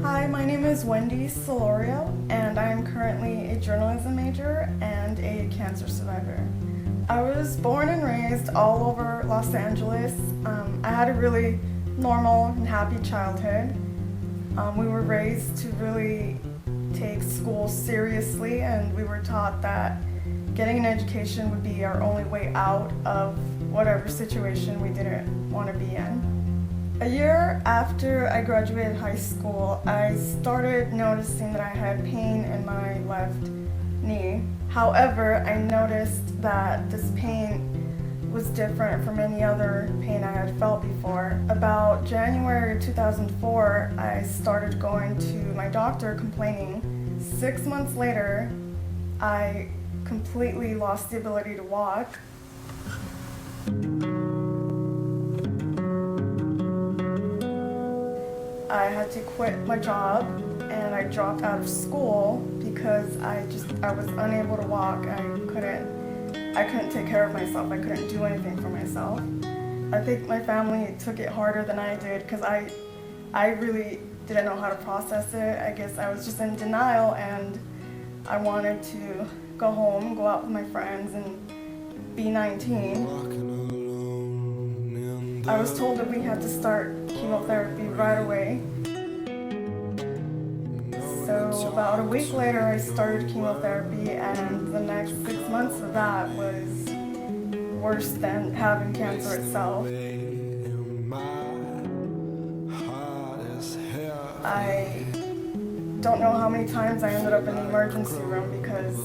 Hi, my name is Wendy Personal-YouTube, and I am currently a journalism major and a cancer survivor. I was born and raised all over Los Angeles. I had a really normal and happy childhood. We were raised to really take school seriously, and we were taught that getting an education would be our only way out of whatever situation we didn't want to be in. A year after I graduated high school, I started noticing that I had pain in my left knee. However, I noticed that this pain was different from any other pain I had felt before. About January 2004, I started going to my doctor complaining. 6 months later, I completely lost the ability to walk. I had to quit my job and I dropped out of school because I was unable to walk. I couldn't take care of myself. I couldn't do anything for myself. I think my family took it harder than I did because I really didn't know how to process it. I guess I was just in denial, and I wanted to go home, go out with my friends, and be 19. I was told that we had to start chemotherapy right away. So about a week later, I started chemotherapy, and the next 6 months of that was worse than having cancer itself. I don't know how many times I ended up in the emergency room because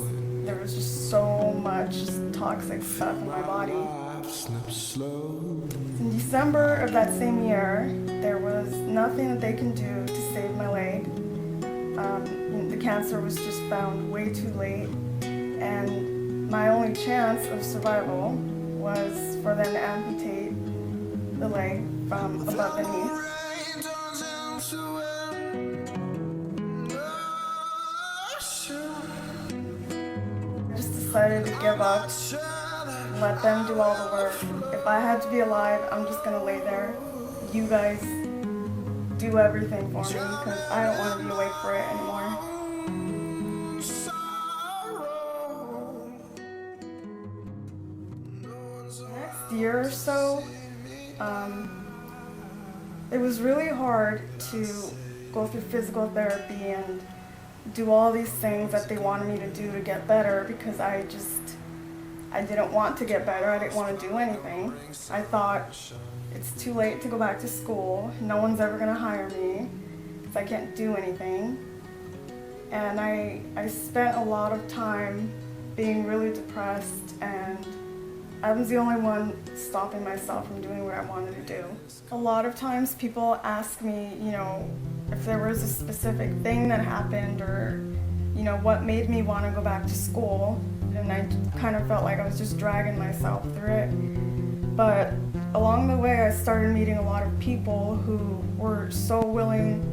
there was just so much toxic stuff in my body. In December of that same year, there was nothing that they can do to save my leg. The cancer was just found way too late, and my only chance of survival was for them to amputate the leg from above the knee. I just decided to give up, let them do all the work. If I had to be alive, I'm just gonna lay there. You guys do everything for me because I don't want to be awake for it anymore. Next year or so, it was really hard to go through physical therapy and do all these things that they wanted me to do to get better because I didn't want to get better. I didn't want to do anything. I thought it's too late to go back to school. No one's ever going to hire me because I can't do anything. And I spent a lot of time being really depressed, and I was the only one stopping myself from doing what I wanted to do. A lot of times people ask me, if there was a specific thing that happened or, what made me want to go back to school. And I kind of felt like I was just dragging myself through it. But along the way, I started meeting a lot of people who were so willing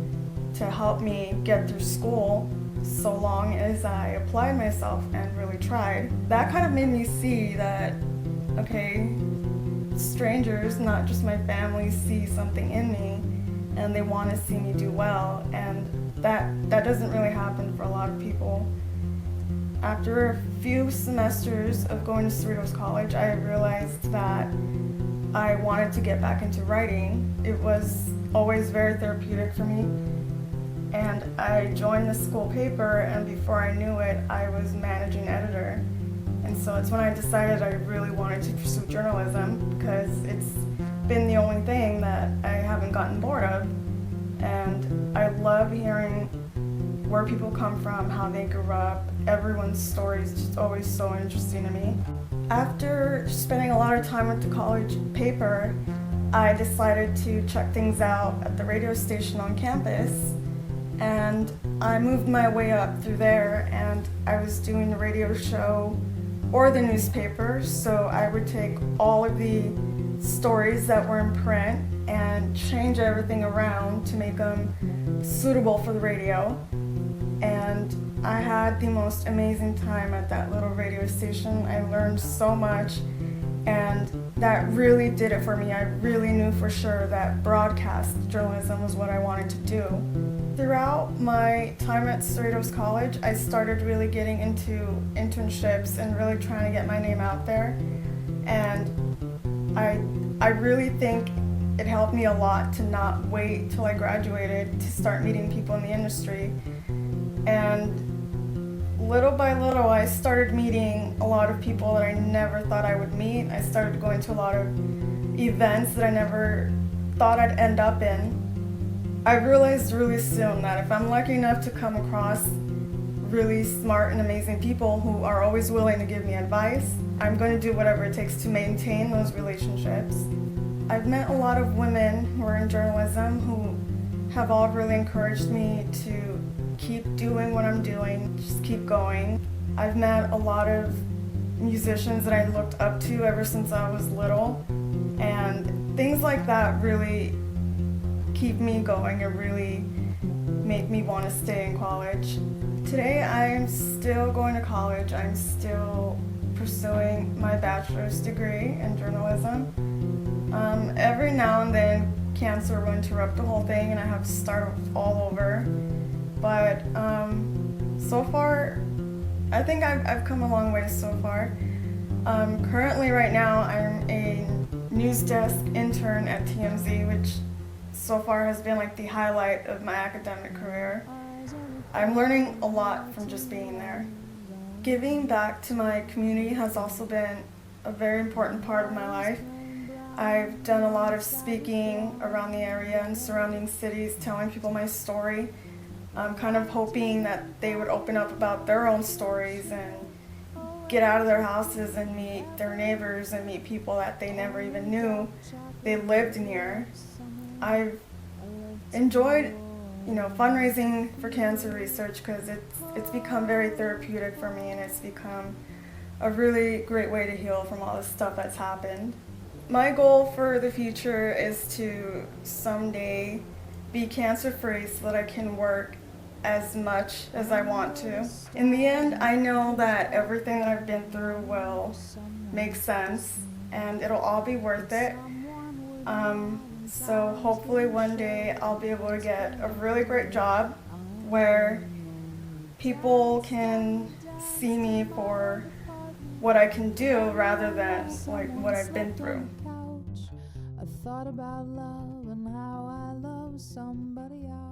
to help me get through school so long as I applied myself and really tried. That kind of made me see that, okay, strangers, not just my family, see something in me and they want to see me do well. And that doesn't really happen for a lot of people. After a few semesters of going to Cerritos College, I realized that I wanted to get back into writing. It was always very therapeutic for me. And I joined the school paper, and before I knew it, I was managing editor. And so it's when I decided I really wanted to pursue journalism because it's been the only thing that I haven't gotten bored of. And I love hearing where people come from, how they grew up. Everyone's story is just always so interesting to me. After spending a lot of time with the college paper, I decided to check things out at the radio station on campus, and I moved my way up through there, and I was doing the radio show or the newspaper, so I would take all of the stories that were in print and change everything around to make them suitable for the radio. And I had the most amazing time at that little radio station. I learned so much, and that really did it for me. I really knew for sure that broadcast journalism was what I wanted to do. Throughout my time at Cerritos College, I started really getting into internships and really trying to get my name out there. And I really think it helped me a lot to not wait till I graduated to start meeting people in the industry. And little by little, I started meeting a lot of people that I never thought I would meet. I started going to a lot of events that I never thought I'd end up in. I realized really soon that if I'm lucky enough to come across really smart and amazing people who are always willing to give me advice, I'm going to do whatever it takes to maintain those relationships. I've met a lot of women who are in journalism who have all really encouraged me to keep doing what I'm doing, just keep going. I've met a lot of musicians that I looked up to ever since I was little, and things like that really keep me going and really make me want to stay in college. Today I'm still going to college. I'm still pursuing my bachelor's degree in journalism. Every now and then cancer will interrupt the whole thing and I have to start all over. But so far, I think I've come a long way so far. Currently right now I'm a news desk intern at TMZ, which so far has been like the highlight of my academic career. I'm learning a lot from just being there. Giving back to my community has also been a very important part of my life. I've done a lot of speaking around the area and surrounding cities, telling people my story. I'm kind of hoping that they would open up about their own stories and get out of their houses and meet their neighbors and meet people that they never even knew they lived near. I've enjoyed, fundraising for cancer research because it's become very therapeutic for me, and it's become a really great way to heal from all the stuff that's happened. My goal for the future is to someday be cancer-free so that I can work as much as I want to. In the end, I know that everything that I've been through will make sense and it'll all be worth it. So hopefully one day I'll be able to get a really great job where people can see me for what I can do rather than like what I've been through. I thought about love and how I love somebody else.